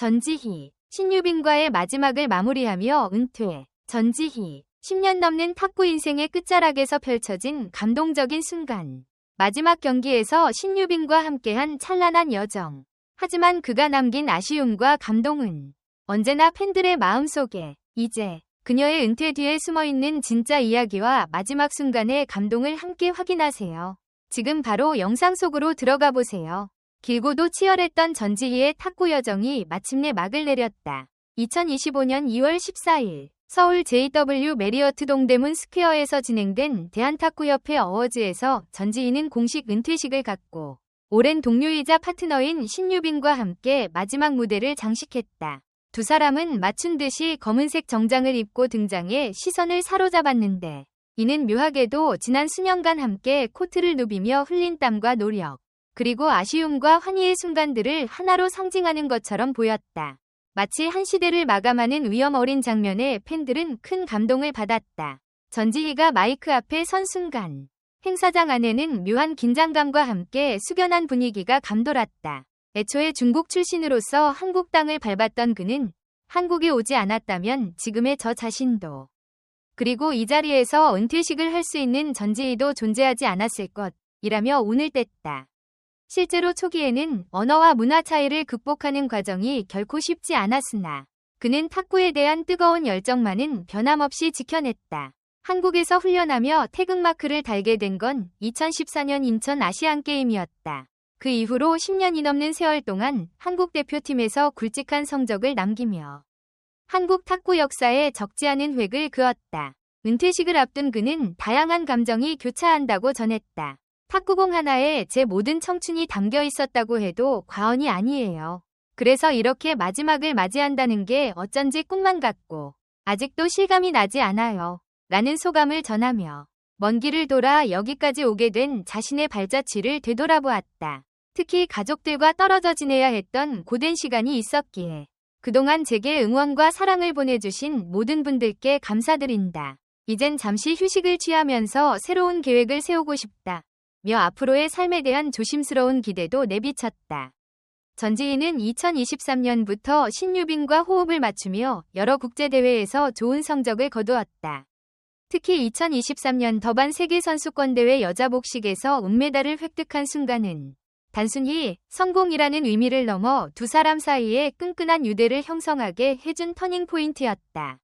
전지희, 신유빈과의 마지막을 마무리하며 은퇴. 전지희, 10년 넘는 탁구 인생의 끝자락에서 펼쳐진 감동적인 순간. 마지막 경기에서 신유빈과 함께한 찬란한 여정. 하지만 그가 남긴 아쉬움과 감동은 언제나 팬들의 마음속에. 이제 그녀의 은퇴 뒤에 숨어있는 진짜 이야기와 마지막 순간의 감동을 함께 확인하세요. 지금 바로 영상 속으로 들어가 보세요. 길고도 치열했던 전지희의 탁구 여정이 마침내 막을 내렸다. 2025년 2월 14일 서울 JW 메리어트 동대문 스퀘어에서 진행된 대한탁구협회 어워즈에서 전지희는 공식 은퇴식을 갖고 오랜 동료이자 파트너인 신유빈과 함께 마지막 무대를 장식했다. 두 사람은 맞춘 듯이 검은색 정장을 입고 등장해 시선을 사로잡았는데 이는 묘하게도 지난 수년간 함께 코트를 누비며 흘린 땀과 노력, 그리고 아쉬움과 환희의 순간들을 하나로 상징하는 것처럼 보였다. 마치 한 시대를 마감하는 위험 어린 장면에 팬들은 큰 감동을 받았다. 전지희가 마이크 앞에 선 순간 행사장 안에는 묘한 긴장감과 함께 숙연한 분위기가 감돌았다. 애초에 중국 출신으로서 한국 땅을 밟았던 그는 한국에 오지 않았다면 지금의 저 자신도, 그리고 이 자리에서 은퇴식을 할 수 있는 전지희도 존재하지 않았을 것이라며 운을 뗐다. 실제로 초기에는 언어와 문화 차이를 극복하는 과정이 결코 쉽지 않았으나 그는 탁구에 대한 뜨거운 열정만은 변함없이 지켜냈다. 한국에서 훈련하며 태극마크를 달게 된 건 2014년 인천 아시안게임이었다. 그 이후로 10년이 넘는 세월 동안 한국 대표팀에서 굵직한 성적을 남기며 한국 탁구 역사에 적지 않은 획을 그었다. 은퇴식을 앞둔 그는 다양한 감정이 교차한다고 전했다. 탁구공 하나에 제 모든 청춘이 담겨 있었다고 해도 과언이 아니에요. 그래서 이렇게 마지막을 맞이한다는 게 어쩐지 꿈만 같고 아직도 실감이 나지 않아요. 라는 소감을 전하며 먼 길을 돌아 여기까지 오게 된 자신의 발자취를 되돌아보았다. 특히 가족들과 떨어져 지내야 했던 고된 시간이 있었기에 그동안 제게 응원과 사랑을 보내주신 모든 분들께 감사드린다. 이젠 잠시 휴식을 취하면서 새로운 계획을 세우고 싶다. 며 앞으로의 삶에 대한 조심스러운 기대도 내비쳤다. 전지희는 2023년부터 신유빈과 호흡을 맞추며 여러 국제대회에서 좋은 성적을 거두었다. 특히 2023년 더반 세계선수권대회 여자복식에서 은메달을 획득한 순간은 단순히 성공이라는 의미를 넘어 두 사람 사이에 끈끈한 유대를 형성하게 해준 터닝포인트였다.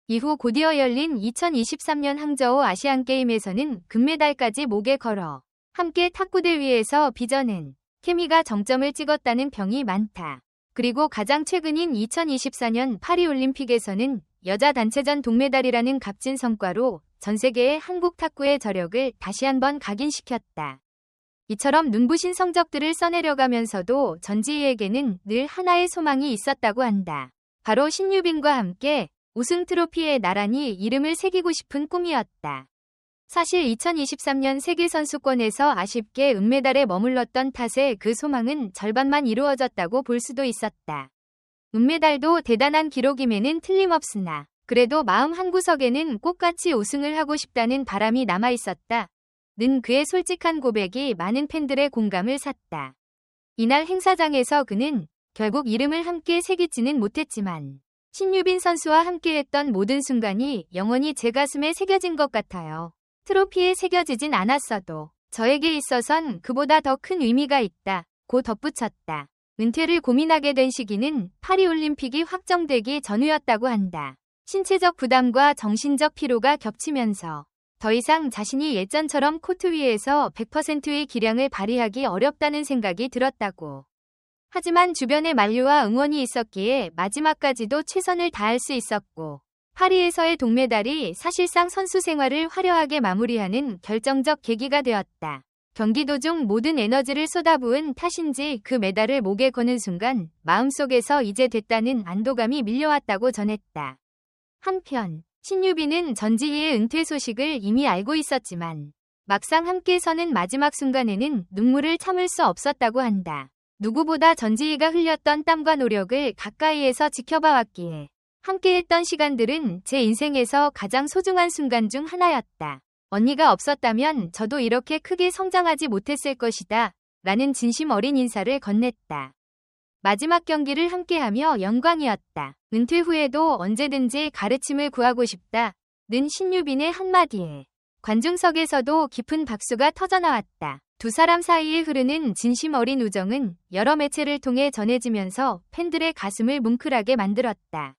이후 곧이어 열린 2023년 항저우 아시안게임에서는 금메달까지 목에 걸어 함께 탁구대 위에서 빚어낸 케미가 정점을 찍었다는 평이 많다. 그리고 가장 최근인 2024년 파리올림픽에서는 여자 단체전 동메달이라는 값진 성과로 전 세계의 한국 탁구의 저력을 다시 한번 각인시켰다. 이처럼 눈부신 성적들을 써내려가면서도 전지희에게는 늘 하나의 소망이 있었다고 한다. 바로 신유빈과 함께 우승 트로피에 나란히 이름을 새기고 싶은 꿈이었다. 사실 2023년 세계선수권에서 아쉽게 은메달에 머물렀던 탓에 그 소망은 절반만 이루어졌다고 볼 수도 있었다. 은메달도 대단한 기록임에는 틀림없으나 그래도 마음 한구석에는 꼭같이 우승을 하고 싶다는 바람이 남아있었다. 는 그의 솔직한 고백이 많은 팬들의 공감을 샀다. 이날 행사장에서 그는 결국 이름을 함께 새기지는 못했지만 신유빈 선수와 함께했던 모든 순간이 영원히 제 가슴에 새겨진 것 같아요. 트로피에 새겨지진 않았어도 저에게 있어선 그보다 더 큰 의미가 있다. 고 덧붙였다. 은퇴를 고민하게 된 시기는 파리올림픽이 확정되기 전후였다고 한다. 신체적 부담과 정신적 피로가 겹치면서 더 이상 자신이 예전처럼 코트 위에서 100%의 기량을 발휘하기 어렵다는 생각이 들었다고. 하지만 주변의 만류와 응원이 있었기에 마지막까지도 최선을 다할 수 있었고 파리에서의 동메달이 사실상 선수 생활을 화려하게 마무리하는 결정적 계기가 되었다. 경기 도중 모든 에너지를 쏟아부은 탓인지 그 메달을 목에 거는 순간 마음속에서 이제 됐다는 안도감이 밀려왔다고 전했다. 한편 신유빈은 전지희의 은퇴 소식을 이미 알고 있었지만 막상 함께 서는 마지막 순간에는 눈물을 참을 수 없었다고 한다. 누구보다 전지희가 흘렸던 땀과 노력을 가까이에서 지켜봐왔기에 함께했던 시간들은 제 인생에서 가장 소중한 순간 중 하나였다. 언니가 없었다면 저도 이렇게 크게 성장하지 못했을 것이다. 라는 진심 어린 인사를 건넸다. 마지막 경기를 함께하며 영광이었다. 은퇴 후에도 언제든지 가르침을 구하고 싶다. 는 신유빈의 한마디에 관중석에서도 깊은 박수가 터져나왔다. 두 사람 사이에 흐르는 진심 어린 우정은 여러 매체를 통해 전해지면서 팬들의 가슴을 뭉클하게 만들었다.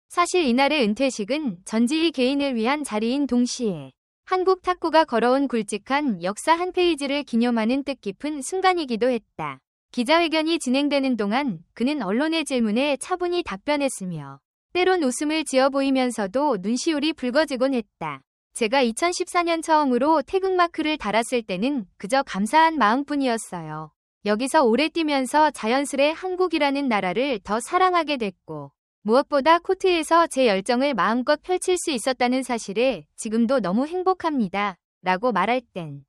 사실 이날의 은퇴식은 전지희 개인을 위한 자리인 동시에 한국 탁구가 걸어온 굵직한 역사 한 페이지를 기념하는 뜻깊은 순간이기도 했다. 기자회견이 진행되는 동안 그는 언론의 질문에 차분히 답변했으며 때론 웃음을 지어 보이면서도 눈시울이 붉어지곤 했다. 제가 2014년 처음으로 태극마크를 달았을 때는 그저 감사한 마음뿐이었어요. 여기서 오래 뛰면서 자연스레 한국이라는 나라를 더 사랑하게 됐고 무엇보다 코트에서 제 열정을 마음껏 펼칠 수 있었다는 사실에 지금도 너무 행복합니다. 라고 말할 땐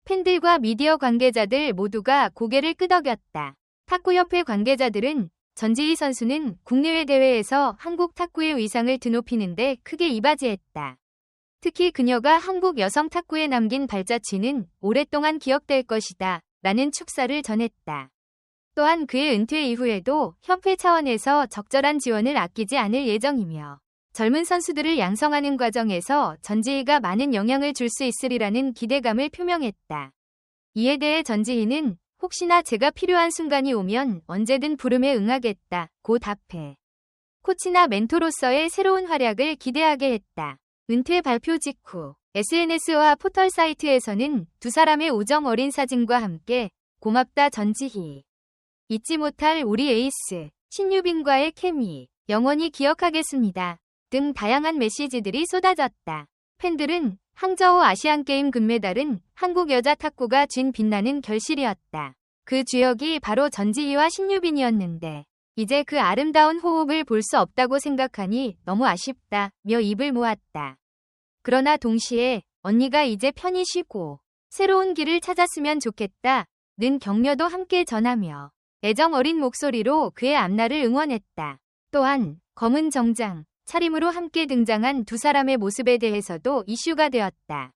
팬들과 미디어 관계자들 모두가 고개를 끄덕였다. 탁구협회 관계자들은 전지희 선수는 국내외 대회에서 한국 탁구의 위상을 드높이는데 크게 이바지했다. 특히 그녀가 한국 여성 탁구에 남긴 발자취는 오랫동안 기억될 것이다. 라는 축사를 전했다. 또한 그의 은퇴 이후에도 협회 차원에서 적절한 지원을 아끼지 않을 예정이며 젊은 선수들을 양성하는 과정에서 전지희가 많은 영향을 줄 수 있으리라는 기대감을 표명했다. 이에 대해 전지희는 혹시나 제가 필요한 순간이 오면 언제든 부름에 응하겠다. 고 답해 코치나 멘토로서의 새로운 활약을 기대하게 했다. 은퇴 발표 직후 SNS와 포털 사이트에서는 두 사람의 우정 어린 사진과 함께 고맙다 전지희. 잊지 못할 우리 에이스 신유빈과의 케미 영원히 기억하겠습니다. 등 다양한 메시지들이 쏟아졌다. 팬들은 항저우 아시안게임 금메달은 한국 여자 탁구가 쥔 빛나는 결실이었다. 그 주역이 바로 전지희와 신유빈이었는데 이제 그 아름다운 호흡을 볼 수 없다고 생각하니 너무 아쉽다. 며 입을 모았다. 그러나 동시에 언니가 이제 편히 쉬고 새로운 길을 찾았으면 좋겠다. 는 격려도 함께 전하며 애정 어린 목소리로 그의 앞날을 응원했다. 또한 검은 정장, 차림으로 함께 등장한 두 사람의 모습에 대해서도 이슈가 되었다.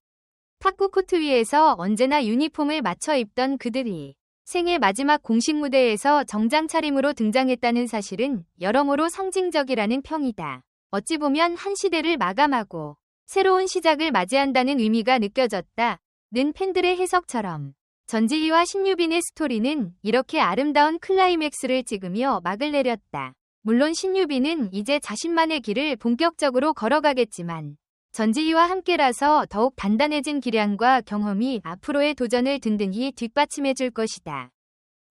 탁구 코트 위에서 언제나 유니폼을 맞춰 입던 그들이 생애 마지막 공식 무대에서 정장 차림으로 등장했다는 사실은 여러모로 상징적이라는 평이다. 어찌 보면 한 시대를 마감하고 새로운 시작을 맞이한다는 의미가 느껴졌다. 는 팬들의 해석처럼 전지희와 신유빈의 스토리는 이렇게 아름다운 클라이맥스를 찍으며 막을 내렸다. 물론 신유빈은 이제 자신만의 길을 본격적으로 걸어가겠지만 전지희와 함께라서 더욱 단단해진 기량과 경험이 앞으로의 도전을 든든히 뒷받침해줄 것이다.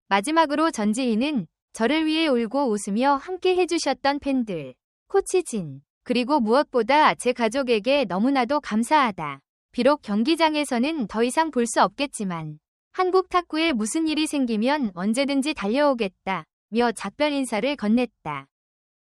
마지막으로 전지희는 저를 위해 울고 웃으며 함께 해주셨던 팬들, 코치 진, 그리고 무엇보다 제 가족에게 너무나도 감사하다. 비록 경기장에서는 더 이상 볼 수 없겠지만 한국 탁구에 무슨 일이 생기면 언제든지 달려오겠다. 며 작별 인사를 건넸다.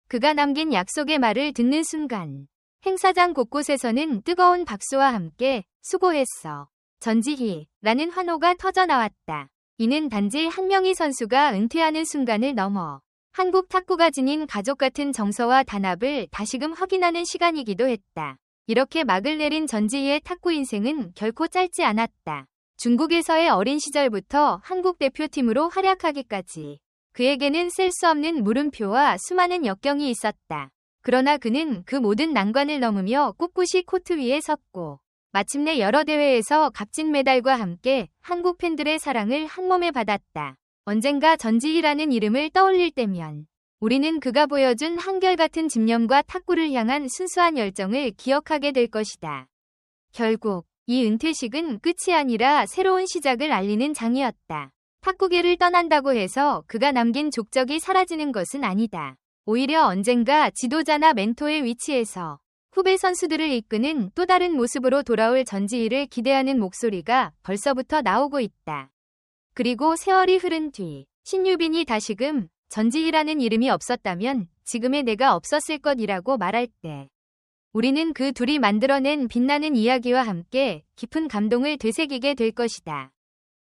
그가 남긴 약속의 말을 듣는 순간 행사장 곳곳에서는 뜨거운 박수와 함께 수고했어. 전지희 라는 환호가 터져나왔다. 이는 단지 한 명의 선수가 은퇴하는 순간을 넘어 한국 탁구가 지닌 가족 같은 정서와 단합을 다시금 확인하는 시간이기도 했다. 이렇게 막을 내린 전지희의 탁구 인생은 결코 짧지 않았다. 중국에서의 어린 시절부터 한국 대표팀으로 활약하기까지 그에게는 셀 수 없는 물음표와 수많은 역경이 있었다. 그러나 그는 그 모든 난관을 넘으며 꿋꿋이 코트 위에 섰고 마침내 여러 대회에서 값진 메달과 함께 한국 팬들의 사랑을 한몸에 받았다. 언젠가 전지희라는 이름을 떠올릴 때면 우리는 그가 보여준 한결같은 집념과 탁구를 향한 순수한 열정을 기억하게 될 것이다. 결국 이 은퇴식은 끝이 아니라 새로운 시작을 알리는 장이었다. 탁구계를 떠난다고 해서 그가 남긴 족적이 사라지는 것은 아니다. 오히려 언젠가 지도자나 멘토의 위치에서 후배 선수들을 이끄는 또 다른 모습으로 돌아올 전지희를 기대하는 목소리가 벌써부터 나오고 있다. 그리고 세월이 흐른 뒤 신유빈이 다시금 전지희라는 이름이 없었다면 지금의 내가 없었을 것이라고 말할 때 우리는 그 둘이 만들어낸 빛나는 이야기와 함께 깊은 감동을 되새기게 될 것이다.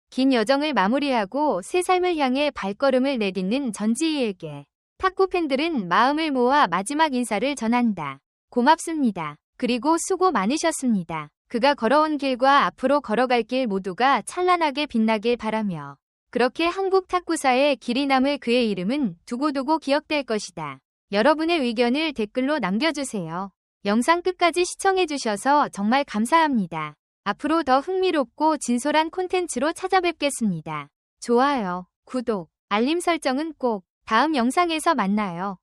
긴 여정을 마무리하고 새 삶을 향해 발걸음을 내딛는 전지희에게 탁구 팬들은 마음을 모아 마지막 인사를 전한다. 고맙습니다. 그리고 수고 많으셨습니다. 그가 걸어온 길과 앞으로 걸어갈 길 모두가 찬란하게 빛나길 바라며 그렇게 한국 탁구사에 길이 남을 그의 이름은 두고두고 기억될 것이다. 여러분의 의견을 댓글로 남겨주세요. 영상 끝까지 시청해주셔서 정말 감사합니다. 앞으로 더 흥미롭고 진솔한 콘텐츠로 찾아뵙겠습니다. 좋아요, 구독, 알림 설정은 꼭 다음 영상에서 만나요.